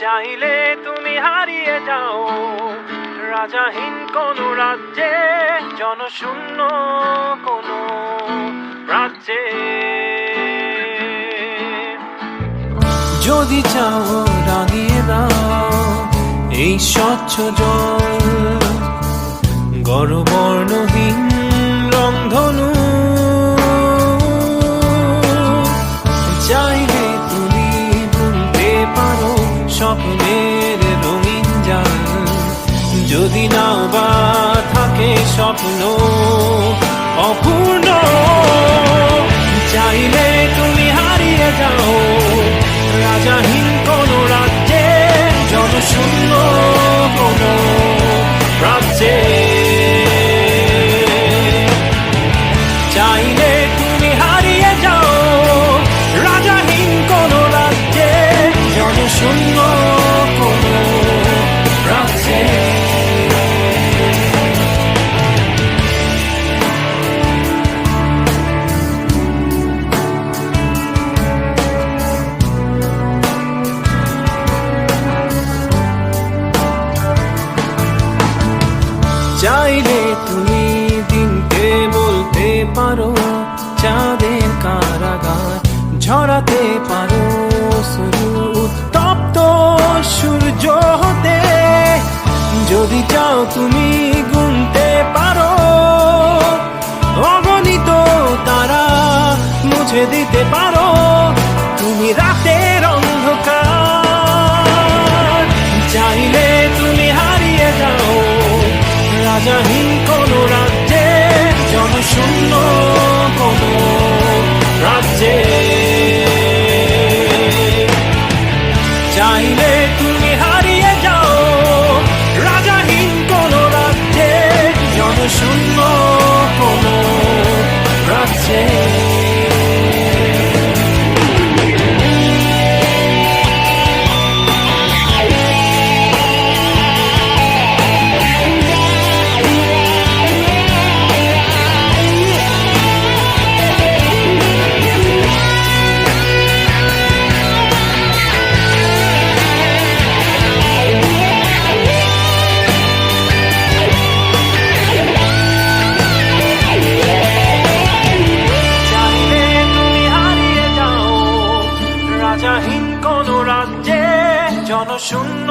চাইলে তুমি হারিয়ে যাও রাজাহীন কোনো রাজ্যে, জনশূন্য কোনো রাজ্যে। যদি চাও রাঙিয়ে দাও এই স্বচ্ছ জল, গড়বর্ণহীন রংধনু। চাইলে তুমি বুনতে পারো স্বপ্নের রঙিন জাল, যদি নাও বা থাকে স্বপ্ন অপূর্ণ। চাইলে তুমি হারিয়ে যাও রাজাহীন কোনো রাজ্যে, জনশূন্য কোনো রাজ্যে। চাইলে তুমি হারিয়ে যাও রাজাহীন কোনো রাজ্যে, জনশূন্য কোনো রাজ্যে। চাইলে তুমি দিনকে বলতে পারো চাঁদের কারাগার, ঝরাতে পারো শুধু উত্তপ্ত সূর্য হতে। যদি চাও তুমি গুনতে পারো অগণিত তারা, মুছে দিতে পারো তুমি রাতের অন্ধকার। চাইলে তুমি হারিয়ে যাও রাজাহীন কোনো রাজ্যে, জনশূন্য কোনো রাজ্যে। চাইলে তুমি হারিয়ে যাও রাজাহীন কোনো রাজ্যে, জনশূন্য কোনো রাজ্যে। রাজাহীন কোনো রাজ্যে, জনশূন্য